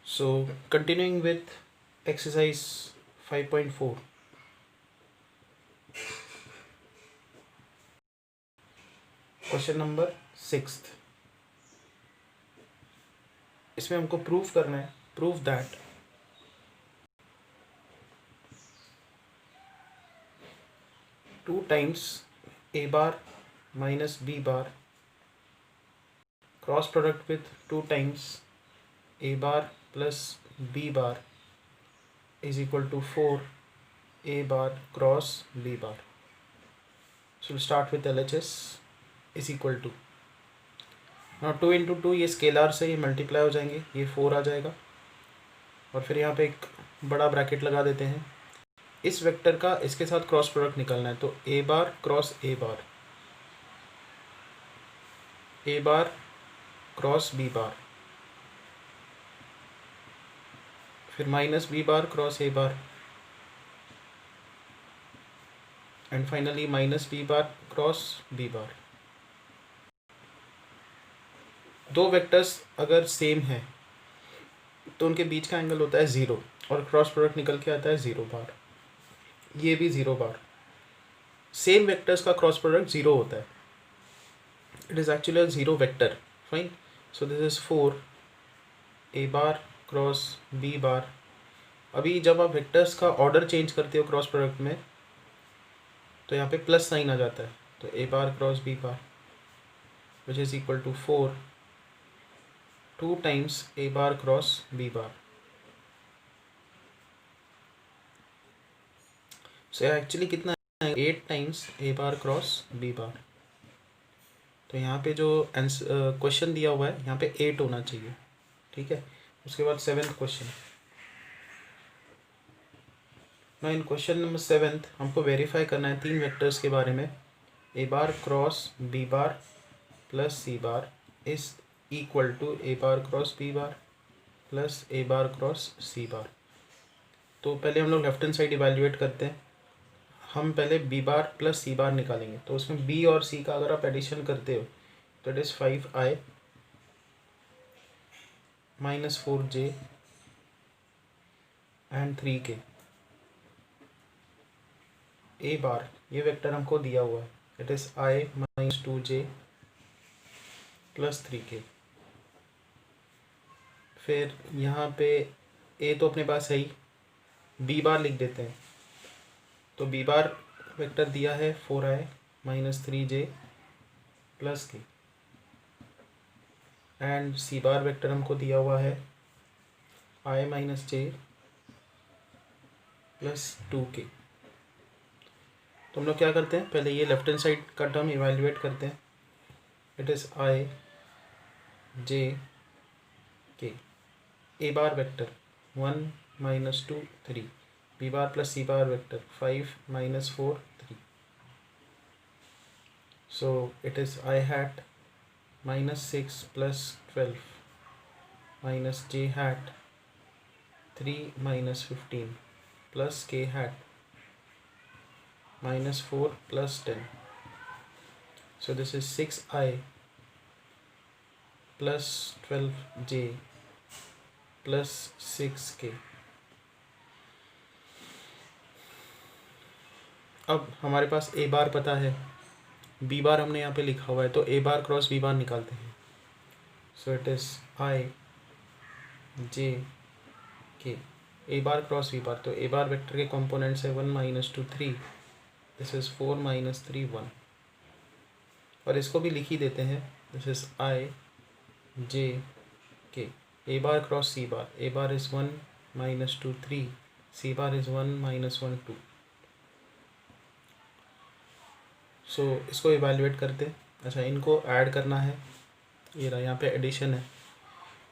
So continuing with exercise 5.4, question number 6। इसमें हमको proof करना है, proof that two times A bar minus B bar cross product with two times A bar plus b bar is equal to 4 a bar cross b bar. So we'll start with LHS is equal to, now 2 into 2 ये scalar से ये multiply हो जाएंगे, ये 4 आ जाएगा और फिर यहाँ पे एक बड़ा ब्रैकेट लगा देते हैं। इस वेक्टर का इसके साथ क्रॉस प्रोडक्ट निकालना है, तो ए bar cross A bar, A bar cross B bar, फिर minus B bar cross A bar and finally minus B bar cross B bar. दो वेक्टर्स अगर सेम है तो उनके बीच का एंगल होता है 0 और क्रॉस प्रोडक्ट निकल के आता है 0 बार, ये भी 0 बार। सेम वेक्टर्स का क्रॉस प्रोडक्ट 0 होता है, it is actually a 0 vector, fine. So this is 4 a bar cross B bar. अभी जब आप वेक्टर्स का ऑर्डर चेंज करते हो क्रॉस प्रोडक्ट में तो यहाँ पे प्लस साइन आ जाता है, तो ए bar cross B bar which is equal to 4 2 times A bar cross B bar. So actually कितना है, 8 टाइम्स ए बार क्रॉस बी बार। तो यहाँ पे जो क्वेश्चन दिया हुआ है यहाँ पे 8 होना चाहिए, ठीक है। उसके बाद 7th क्वेश्चन, ना इन क्वेश्चन नंबर 7 हमको वेरीफाई करना है 3 वेक्टर्स के बारे में। A bar cross B bar plus C bar is equal to A bar cross B bar plus A bar cross C bar. तो पहले हम लोग लेफ्ट हैंड साइड इवेल्युएट करते हैं। हम पहले बी बार प्लस सी बार निकालेंगे, तो उसमें बी और सी का अगर आप एडिशन करते हो तो it is 5i minus 4j and 3k। ए बार ये वेक्टर हमको दिया हुआ है, it is i minus 2j plus 3k। फिर यहाँ पे ए तो अपने पास है ही, बी बार लिख देते हैं। तो बी बार वेक्टर दिया है 4i minus 3j plus K, and C bar vector हमको दिया हुआ है i minus j plus 2k। तो हम लोग क्या करते हैं, पहले ये लेफ्ट हैंड साइड का टर्म इवेल्युएट करते हैं। It is i j k। A bar vector 1 minus 2 3, b bar plus C bar vector 5 minus 4 3। So it is i hat minus 6 plus 12 minus j hat 3 minus 15 plus k hat minus 4 plus 10. So this is 6i plus 12j plus 6k. अब हमारे पास ए बार पता है, B bar हमने यहाँ पे लिखा हुआ है, तो ए बार क्रॉस बी बार निकालते हैं। So it is i j k a bar cross B bar. तो ए बार वेक्टर के कंपोनेंट्स है 1 माइनस 2 3, दिस इज़ 4 माइनस 3 1, और इसको भी लिख ही देते हैं। This is i j k a bar cross C bar. A bar is 1 minus 2 3, c bar is 1 minus 1 2। So इसको इवेल्युएट करते हैं। अच्छा, इनको ऐड करना है, ये रहा यहाँ पे एडिशन है।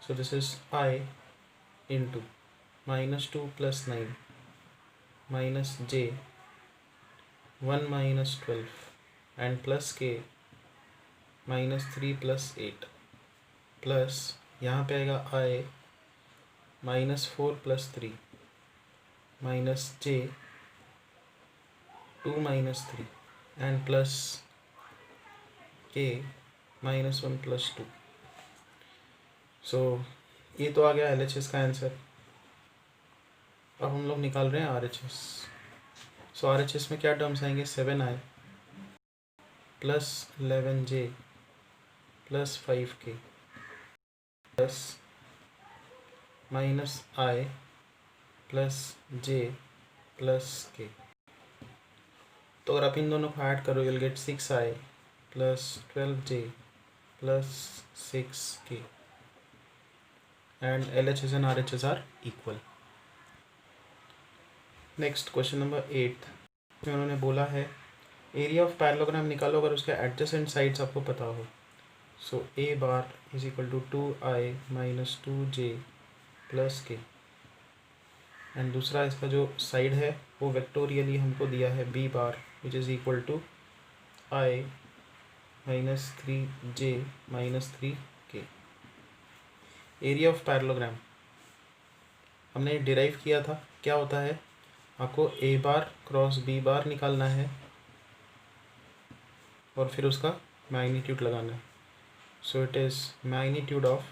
So this is i into minus 2 plus 9 minus j 1 minus 12 and plus के माइनस 3 प्लस 8 प्लस यहाँ पे आएगा i minus 4 plus 3 minus j 2 minus 3 and plus k minus 1 plus 2। सो ये तो आ गया LHS का आंसर। अब हम लोग निकाल रहे हैं RHS। सो RHS में क्या टर्म्स आएंगे, 7i plus 11j plus 5k plus minus i plus j plus k। तो अगर आप इन दोनों को ऐड करो, you'll get 6i plus 12j plus 6k and LHS and RHS are equal। Next question number 8 में उन्होंने बोला है एरिया ऑफ पैरेललोग्राम निकालो अगर उसके एडजेसेंट साइड्स आपको पता हो। So A bar is equal to 2i minus 2j plus K, and दूसरा इसका जो साइड है वो वेक्टोरियली हमको दिया है b bar which is equal to i minus 3j minus 3k। Area of parallelogram हमने डिराइव किया था, क्या होता है, आपको a bar cross b bar निकालना है और फिर उसका मैग्नीट्यूड लगाना है। So it is magnitude of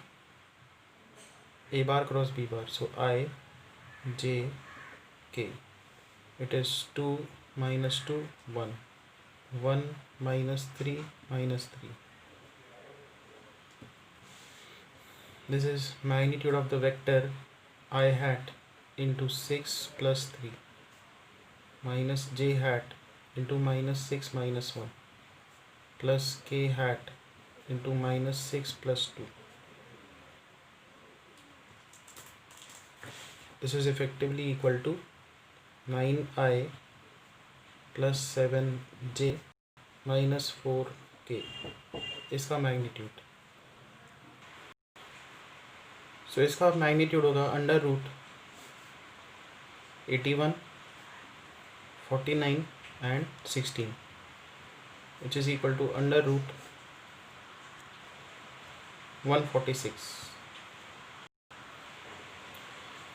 a bar cross b bar, so i j k, it is 2 minus 2 1 1 minus 3 minus 3। This is magnitude of the vector i hat into 6 plus 3 minus j hat into minus 6 minus 1 plus k hat into minus 6 plus 2. This is effectively equal to 9i plus 7j minus 4k, इसका magnitude. सो इसका magnitude होगा under root 81 49 and 16 which is equal to under root 146.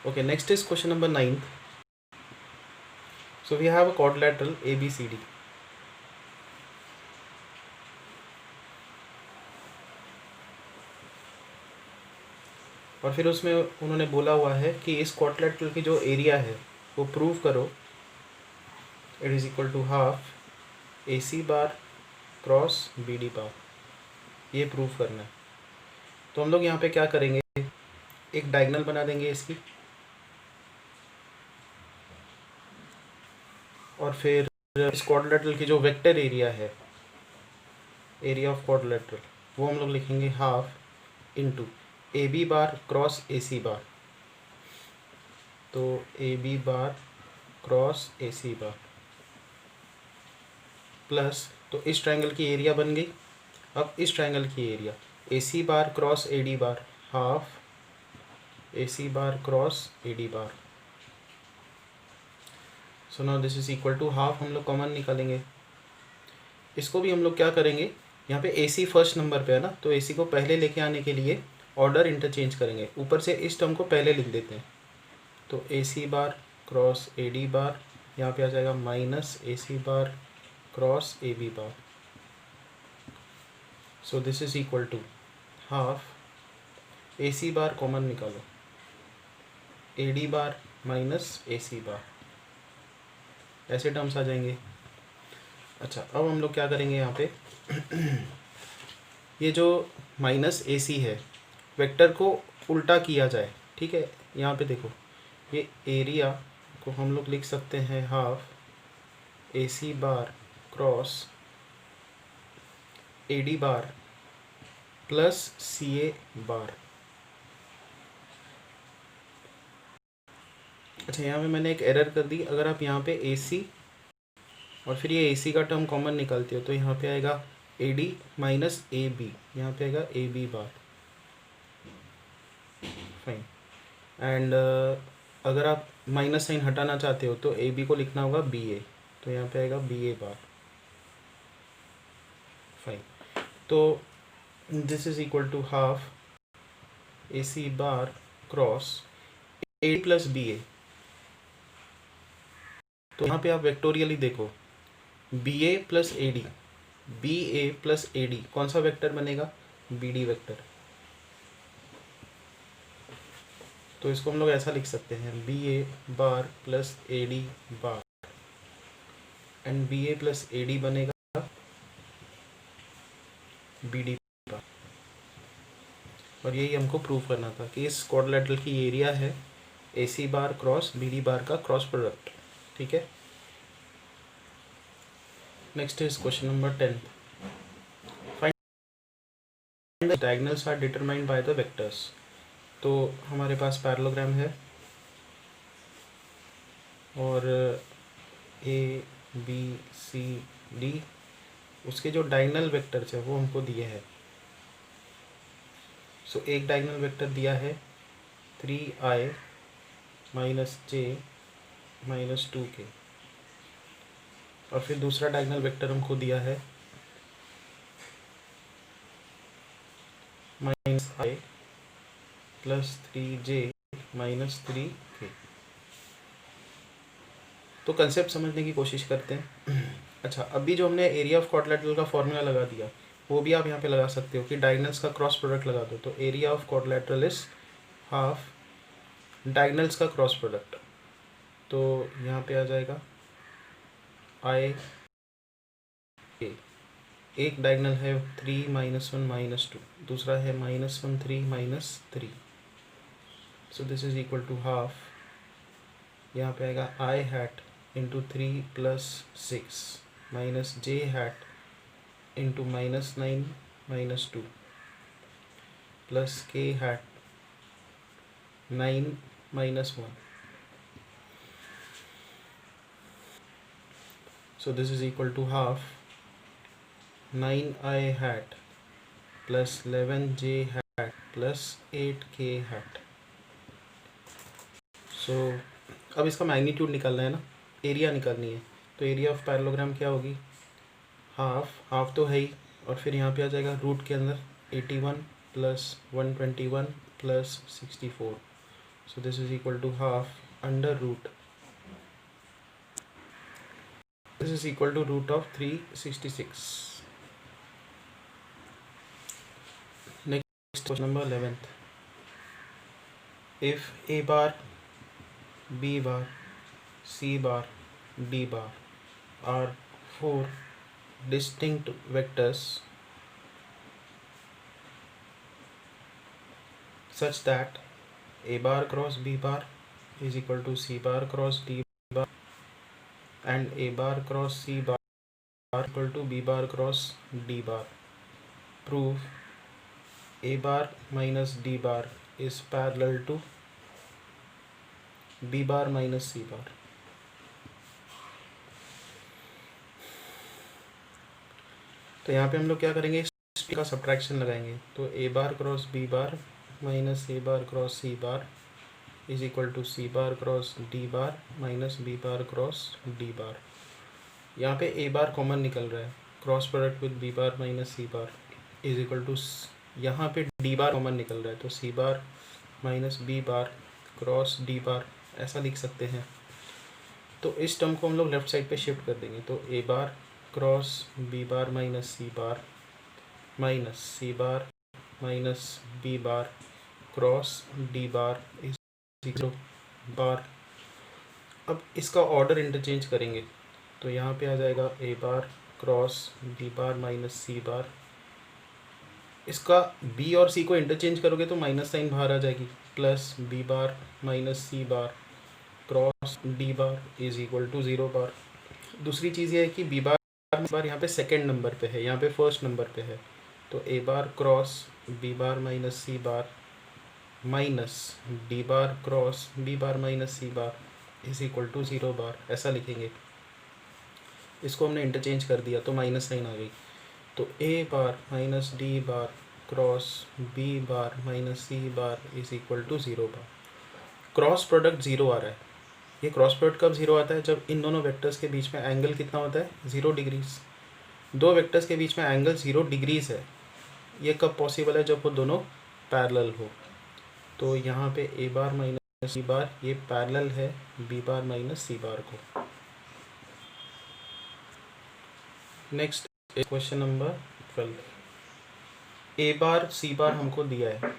Okay, next is question number 9. So we have a quadrilateral ABCD. और फिर उसमें उन्होंने बोला हुआ है कि इस क्वाड्रिलेटरल की जो एरिया है वो प्रूव करो, it is equal to half AC bar cross BD bar, ये प्रूव करना है। तो हम लोग यहाँ पे क्या करेंगे, एक डायगोनल बना देंगे इसकी, और फिर इस क्वाड्रिलेटरल की जो वेक्टर एरिया है, एरिया ऑफ क्वाड्रिलेटरल, वो हम लोग लिखेंगे हाफ इनटू AB बार क्रॉस AC बार। तो AB बार क्रॉस AC बार प्लस, तो इस ट्रायंगल की एरिया बन गई। अब इस ट्रायंगल की area AC bar cross AD bar, half AC bar cross AD bar. So now this is equal to half, हम लोग कॉमन निकालेंगे। इसको भी हम लोग क्या करेंगे, यहाँ पे AC फर्स्ट नंबर पे है ना, तो AC को पहले लेके आने के लिए ऑर्डर इंटरचेंज करेंगे। ऊपर से इस टर्म को पहले लिख देते हैं, तो AC bar cross AD bar, यहाँ पे आ जाएगा minus AC bar cross AB bar. So this is equal to half AC bar common निकालो, AD bar minus AC bar, ऐसे टर्म्स आ जाएंगे। अच्छा, अब हम लोग क्या करेंगे यहाँ पे ये जो माइनस AC है, वेक्टर को उल्टा किया जाए, ठीक है। यहाँ पे देखो, ये एरिया को हम लोग लिख सकते हैं half AC bar cross AD बार प्लस CA बार। अच्छा, यहाँ पे मैंने एक एरर कर दी। अगर आप यहाँ पे AC और फिर ये AC का टर्म कॉमन निकालते हो तो यहाँ पे आएगा AD माइनस AB, यहाँ पे आएगा AB बार, फाइन। एंड अगर आप माइनस साइन हटाना चाहते हो तो AB को लिखना होगा BA, तो यहाँ पे आएगा BA बार, फाइन। तो this is equal to half AC bar cross AD plus BA। तो यहाँ पे आप वेक्टोरियली देखो, BA plus AD, BA plus AD कौन सा वेक्टर बनेगा, BD वेक्टर। तो इसको हम लोग ऐसा लिख सकते हैं B A bar plus A D bar, and B A plus A D बनेगा बी डी बार। और यही हमको प्रूव करना था कि इस क्वाड्रिलेटरल की एरिया है A C bar cross B D bar का क्रॉस प्रोडक्ट। ठीक है, next is question number 10। Find the diagonals are determined by the vectors. तो हमारे पास पैरेललोग्राम है और ए बी सी डी, उसके जो डायगोनल वेक्टर्स है वो हमको दिए हैं। सो एक डायगोनल वेक्टर दिया है 3i माइनस जे माइनस 2k, और फिर दूसरा डायगोनल वेक्टर हमको दिया है minus i plus 3j minus 3k। तो कंसेप्ट समझने की कोशिश करते हैं। अच्छा, अभी जो हमने एरिया ऑफ क्वाड्रिलेटरल का फॉर्मूला लगा दिया वो भी आप यहाँ पे लगा सकते हो कि डायगोनल्स का क्रॉस प्रोडक्ट लगा दो, तो area of quadrilateral is half diagonals का क्रॉस प्रोडक्ट। तो यहाँ पे आ जाएगा आई ए, एक डायगोनल है 3 माइनस 1 माइनस 2, दूसरा है minus 1 3 minus 3, so this is equal to half. यहाँ पे आएगा आई हैट इंटू 3 प्लस 6 माइनस जे hat into minus 9 minus 2 plus के hat 9 minus 1, so this is equal to half 9i hat plus 11j hat plus 8k hat। so अब इसका magnitude निकालना है ना, area निकालनी है, तो एरिया ऑफ पैरेललोग्राम क्या होगी, हाफ तो है ही, और फिर यहाँ पे आ जाएगा रूट के अंदर 81 plus 121 plus 64, so this is equal to half under root, this is equal to root of 366। Next question number 11th, if a bar b bar c bar d bar are four distinct vectors such that a bar cross b bar is equal to c bar cross d bar and a bar cross c bar equal to b bar cross d bar, prove a bar minus d bar is parallel to b bar minus c bar। तो यहाँ पे हम लोग क्या करेंगे, इसका subtraction लगाएंगे, तो a bar cross b bar minus a bar cross c bar is equal to c bar cross d bar minus b bar cross d bar. यहाँ पे a बार कॉमन निकल रहा है, cross product with b bar minus c bar is equal to, यहाँ पे d बार common निकल रहा है, तो c bar minus b bar cross d बार ऐसा लिख सकते हैं। तो इस टर्म को हम लोग लेफ्ट साइड पे शिफ्ट कर देंगे, तो a bar cross b bar minus c bar minus c bar minus b bar cross d bar is bar. अब इसका ऑर्डर इंटरचेंज करेंगे, तो यहाँ पे आ जाएगा a bar cross b bar minus c बार, इसका b और c को इंटरचेंज करोगे तो माइनस साइन बाहर आ जाएगी, plus b bar minus c bar cross d bar is equal to 0 bar. दूसरी चीज़ ये है कि b बार यहाँ पे सेकेंड नंबर पे है, यहाँ पे फर्स्ट नंबर पे है, तो a bar cross b bar minus c bar minus d bar cross b bar minus c bar is equal to 0 bar ऐसा लिखेंगे। इसको हमने इंटरचेंज कर दिया तो माइनस साइन आ गई, तो a bar minus d bar cross b bar minus c bar is equal to 0 bar. Cross product 0 आ रहा है, ये क्रॉस प्रोडक्ट कब 0 आता है, जब इन दोनों वेक्टर्स के बीच में एंगल कितना होता है, 0 डिग्रीज। दो वेक्टर्स के बीच में एंगल 0 डिग्रीज है, ये कब पॉसिबल है, जब वो दोनों पैरेलल हो। तो यहाँ पे a बार माइनस c बार ये पैरेलल है b बार माइनस c बार को। Next question number 12, a bar c बार हमको दिया है,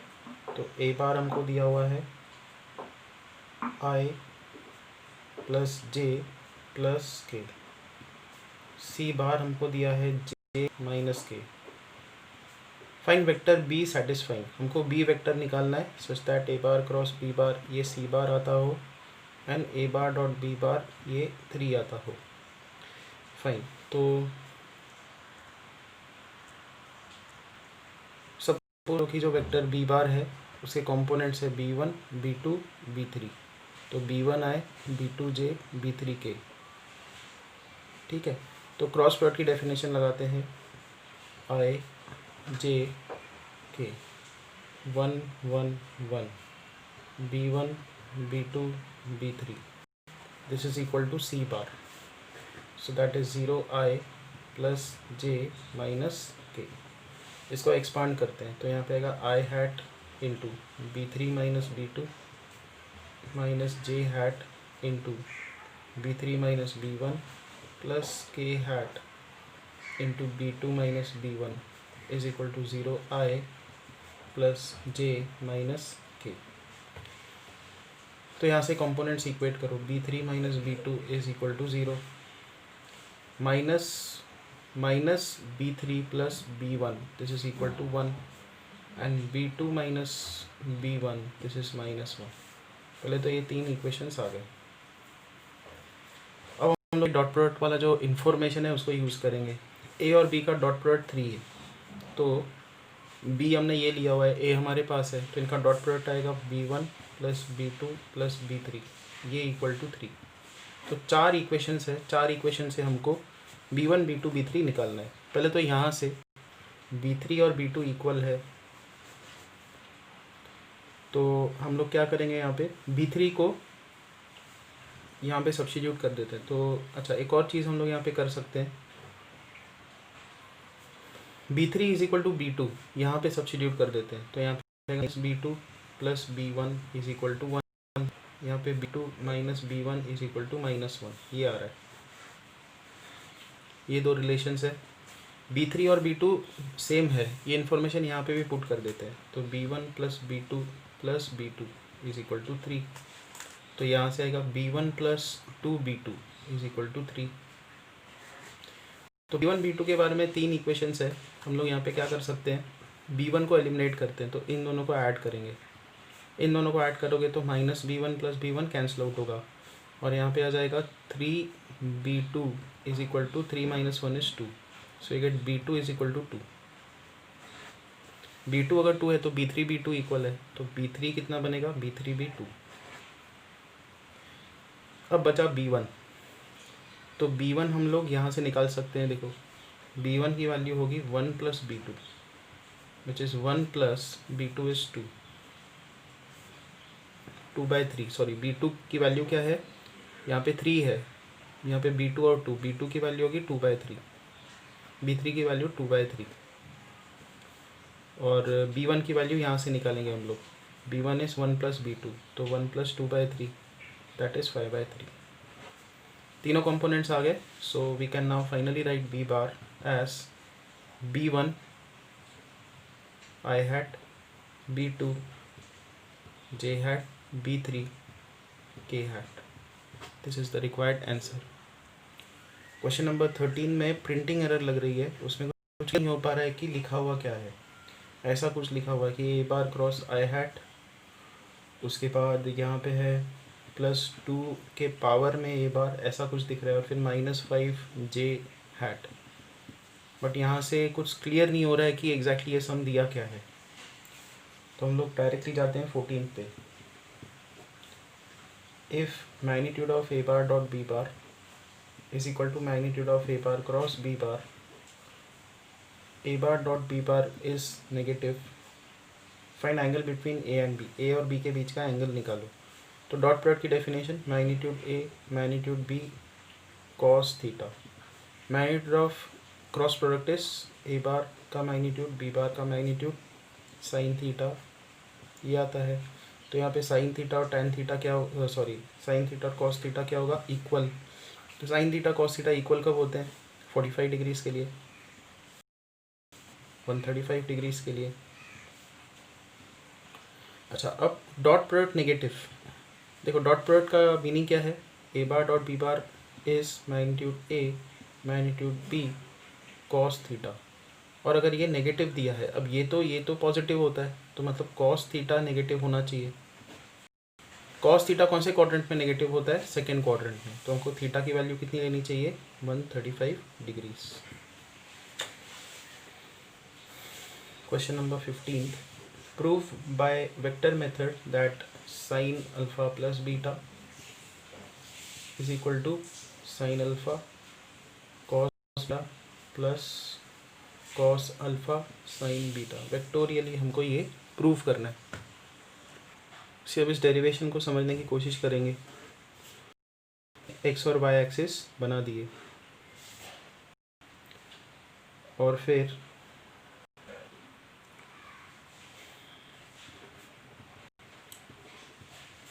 तो a बार हमको दिया हुआ है आई प्लस जे प्लस के। सी बार हमको दिया है j minus k. Find vector b satisfying, हमको बी वेक्टर निकालना है such that a bar cross B bar ये सी बार आता हो and a bar dot b bar ये 3 आता हो। फाइन, तो सपोज कि जो वेक्टर बी बार है उसके कंपोनेंट्स है b1 b2 b3। तो b1 आए b2 जे b3 के। ठीक है, तो क्रॉस प्रोडक्ट की डेफिनेशन लगाते हैं। आई जे के 1 1 1 b1 b2 b3 this is equal to c bar, so that is 0 i plus j minus k. इसको एक्सपांड करते हैं तो यहाँ पे आएगा आई hat into b3 minus b2 minus जे hat into b3 minus b1 plus के hat into b2 minus b1 is equal to 0 i plus j minus k. तो यहाँ से कंपोनेंट्स इक्वेट करो, b3 minus b2 is equal to 0 minus b3 plus b1 this is equal to 1 and b2 minus b1 this is minus 1। पहले तो ये 3 equations आ गए। अब हम लोग डॉट प्रोडक्ट वाला जो इन्फॉर्मेशन है उसको यूज़ करेंगे। ए और बी का डॉट प्रोडक्ट 3 है, तो बी हमने ये लिया हुआ है, ए हमारे पास है, तो इनका डॉट प्रोडक्ट आएगा b1 plus b2 plus b3 ये इक्वल टू 3। तो 4 इक्वेशंस है, 4 इक्वेशन से हमको b1 b2 b3 निकालना है। पहले तो यहाँ से b3 और b2 इक्वल है, तो हम लोग क्या करेंगे, यहाँ पे b3 को यहाँ पे सब्स्टिट्यूट कर देते हैं। तो अच्छा, एक और चीज़ हम लोग यहाँ पे कर सकते हैं, b3 is equal to b2 यहाँ पे सब्स्टिट्यूट कर देते हैं। तो यहाँ पे b2 plus b1 is equal to 1, यहाँ पे b2 minus b1 is equal to -1 ये आ रहा है। ये दो रिलेशंस है, b3 और b2 सेम है, ये इन्फॉर्मेशन यहाँ पे भी पुट कर देते हैं। तो b1 plus b2 is equal to 3। तो यहाँ से आएगा b1 plus 2b2 is equal to 3। तो b1 b2 के बारे में 3 इक्वेशंस है। हम लोग यहाँ पे क्या कर सकते हैं, b1 को एलिमिनेट करते हैं, तो इन दोनों को ऐड करेंगे। इन दोनों को ऐड करोगे तो minus b1 plus b1 cancel out होगा और यहाँ पे आ जाएगा 3b2 is equal to 3 minus 1 is 2, so you get b2 is equal to 2। b2 अगर 2 है तो b3 b2 इक्वल है, तो b3 कितना बनेगा, b3 b2। अब बचा b1, तो b1 हम लोग यहाँ से निकाल सकते हैं। देखो b1 की वैल्यू होगी 1 plus b2 which is 1 plus b2 is 2/3। Sorry, b2 की वैल्यू क्या है, यहाँ पे 3 है, यहाँ पे b2 और 2, b2 की वैल्यू होगी 2/3, b3 की वैल्यू 2/3 और b1 की वैल्यू यहाँ से निकालेंगे हम लोग। b1 इज़ 1 प्लस b2, तो 1 प्लस 2/3 दैट इज़ 5/3। तीनों कंपोनेंट्स आ गए, so we can now finally write b bar as b1 I hat, b2 j hat, b3 k hat। This is the required answer. Question number 13 में printing error लग रही है, उसमें कुछ नहीं हो पा रहा है कि लिखा हुआ क्या है। ऐसा कुछ लिखा हुआ है कि ए बार क्रॉस आई हैट, उसके बाद यहाँ पे है +2 के पावर में ए बार, ऐसा कुछ दिख रहा है, और फिर -5 जे हैट। बट यहाँ से कुछ क्लियर नहीं हो रहा है कि एग्जैक्टली ये सम दिया क्या है। तो हम लोग डायरेक्टली जाते हैं 14 पे। If magnitude of a bar dot b bar is equal to magnitude of a bar cross B bar, A bar dot b bar is negative, find angle between a and B, a और b के बीच का angle निकालो। तो dot product की definition, magnitude a magnitude b cos theta. Magnitude of cross product is a bar का magnitude B bar का magnitude sine theta, ये आता है। तो यहाँ पे साइन थीटा और टैन थीटा क्या, सॉरी साइन थीटा और कॉस थीटा क्या होगा, इक्वल। तो sine theta cos theta equal कब होते हैं, 45 डिग्रीज़ के लिए, 135 डिग्रीज़ के लिए। अच्छा, अब डॉट प्रोडक्ट नेगेटिव, देखो डॉट प्रोडक्ट का मीनिंग क्या है, a bar dot b bar is magnitude a magnitude b cos theta. और अगर ये नेगेटिव दिया है, अब ये तो पॉजिटिव होता है, तो मतलब कॉस थीटा नेगेटिव होना चाहिए। कॉस थीटा कौन से क्वाड्रेंट में नेगेटिव होता है, सेकेंड क्वाड्रेंट में, तो हमको थीटा की वैल्यू कितनी लेनी चाहिए, 135 degrees. Question number 15, prove by vector method that sine alpha plus beta is equal to sine alpha cos plus cos alpha sine beta. Vectorially हमको ये प्रूव करना है। अब इस डेरिवेशन को समझने की कोशिश करेंगे। एक्स और वाई एक्सिस बना दिए और फिर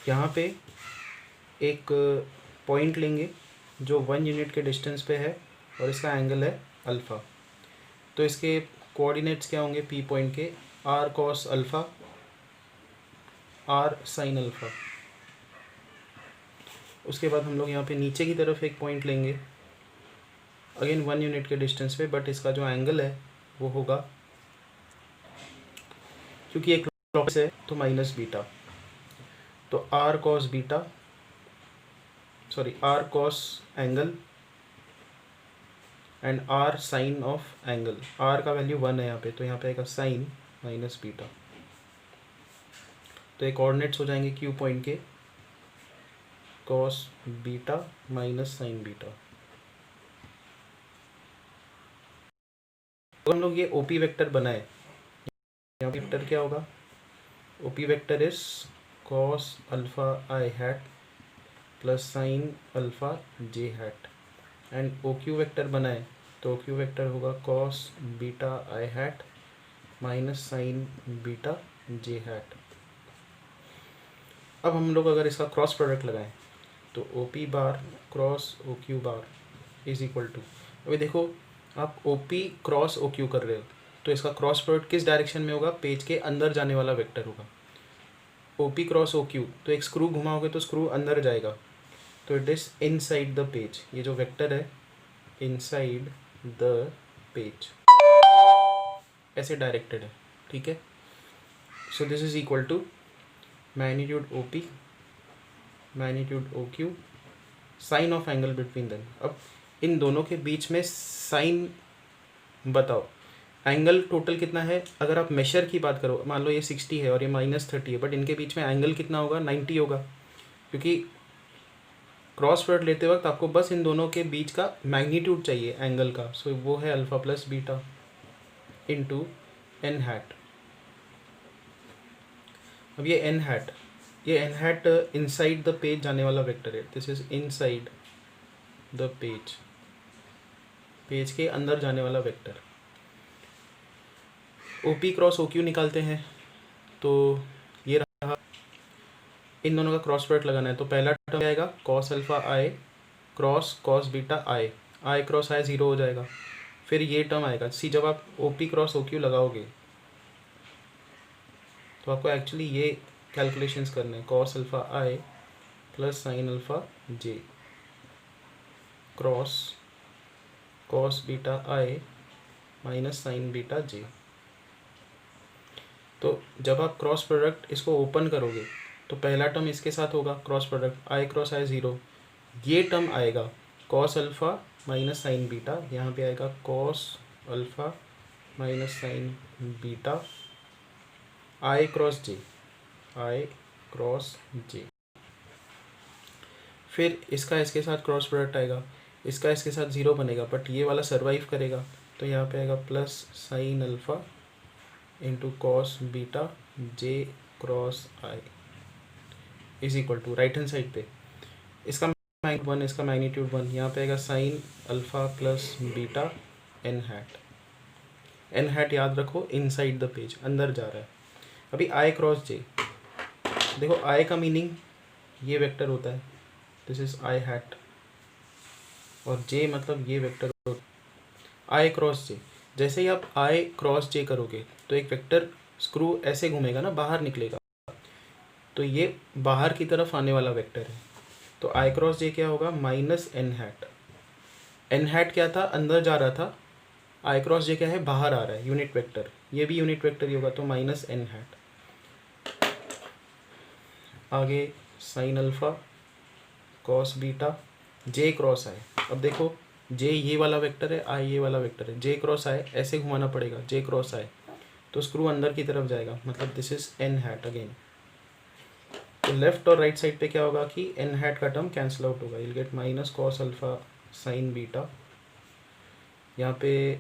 यहाँ पे एक पॉइंट लेंगे जो 1 यूनिट के डिस्टेंस पे है और इसका एंगल है अल्फ़ा। तो इसके कोऑर्डिनेट्स क्या होंगे, पी पॉइंट के, r cos alpha, r sine alpha. उसके बाद हम लोग यहाँ पे नीचे की तरफ एक पॉइंट लेंगे, अगेन 1 यूनिट के डिस्टेंस पे, बट इसका जो एंगल है वो होगा, क्योंकि एक क्लॉकवाइज है तो माइनस बीटा, तो r cos beta, sorry r cos angle and r sine of angle. R का वैल्यू 1 है यहाँ पे, तो यहाँ पे आएगा साइन माइनस बीटा। तो ये कोऑर्डिनेट्स हो जाएंगे क्यू पॉइंट के, cos beta minus sine beta. तो हम लोग ये ओपी वेक्टर बनाए, यहाँ वेक्टर क्या होगा, OP vector is cos alpha i hat plus sine alpha j hat. And O Q vector बनाए तो ओ क्यू वेक्टर होगा cos beta i hat minus sine beta j hat. अब हम लोग अगर इसका क्रॉस प्रोडक्ट लगाएं तो O P bar cross O Q bar is equal to, अभी देखो आप O P cross O Q कर रहे हो तो इसका क्रॉस प्रोडक्ट किस डायरेक्शन में होगा, पेज के अंदर जाने वाला वेक्टर होगा। O P cross O Q, तो एक स्क्रू घुमाओगे तो स्क्रू अंदर जाएगा, तो it is inside the page. ये जो वेक्टर है इनसाइड द पेज ऐसे डायरेक्टेड है, ठीक है। So this is equal to magnitude O P magnitude O Q sine of angle between them. अब इन दोनों के बीच में साइन बताओ, एंगल टोटल कितना है। अगर आप मेशर की बात करो, मान लो ये 60 है और ये -30 है, बट इनके बीच में एंगल कितना होगा, 90 होगा, क्योंकि क्रॉस प्रोडक्ट लेते वक्त आपको बस इन दोनों के बीच का मैग्नीट्यूड चाहिए एंगल का। सो वो है alpha plus beta into n hat. अब ये n hat inside the page जाने वाला वेक्टर है, this is inside the page, page के अंदर जाने वाला vector. O P cross O Q निकालते हैं तो ये रहा, इन दोनों का क्रॉस प्रोडक्ट लगाना है तो पहला टर्म आएगा cos alpha I cross cos beta i cross i 0 हो जाएगा। फिर ये टर्म आएगा सी, जब आप O P cross O Q लगाओगे तो आपको एक्चुअली ये कैलकुलेशंस करने हैं, cos alpha I plus sine alpha J cross cos beta I minus sine beta J. तो जब आप क्रॉस प्रोडक्ट इसको ओपन करोगे तो पहला टर्म इसके साथ होगा cross product i cross i 0, ये टर्म आएगा cos alpha minus sine beta, यहाँ पे आएगा cos alpha minus sine beta i cross j. फिर इसका इसके साथ क्रॉस प्रोडक्ट आएगा, इसका इसके साथ 0 बनेगा, बट ये वाला सर्वाइव करेगा, तो यहाँ पे आएगा plus sine alpha into cos beta j cross i is equal to right hand side पे इसका मैग्नीट्यूड 1, इसका मैग्नीट्यूड 1, यहाँ पे आएगा sine alpha plus beta n hat याद रखो इनसाइड द पेज, अंदर जा रहा है। अभी आई क्रॉस जे, देखो आई का मीनिंग ये वेक्टर होता है, दिस इज आई हैट, और जे मतलब ये वेक्टर होता है आई क्रॉस जे। जैसे ही आप आई क्रॉस जे करोगे तो एक वेक्टर स्क्रू ऐसे घूमेगा ना, बाहर निकलेगा, तो ये बाहर की तरफ आने वाला वेक्टर है, तो आई क्रॉस जे क्या होगा, minus n hat. N hat क्या था, अंदर जा रहा था, आई क्रॉस जे क्या है, बाहर आ रहा है, यूनिट वेक्टर, ये भी यूनिट वेक्टर ही होगा, तो माइनस एन हैट। आगे sign alpha cos beta j cross आई। अब देखो जे ये वाला वेक्टर है, आई ये वाला वेक्टर है, जे क्रॉस आई ऐसे घुमाना पड़ेगा, जे क्रॉस आई तो स्क्रू अंदर की तरफ जाएगा, मतलब this is n hat again. तो लेफ्ट और राइट साइड पे क्या होगा कि एन हैट का टर्म कैंसिल आउट होगा, you get minus cos alpha sine beta, यहाँ पे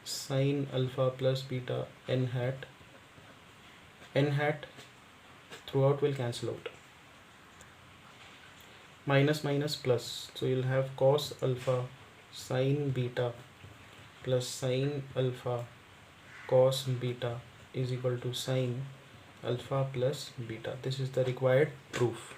sine alpha plus beta n hat throughout will cancel out, minus minus plus, so you'll have cos alpha sin beta plus sin alpha cos beta is equal to sin alpha plus beta. This is the required proof.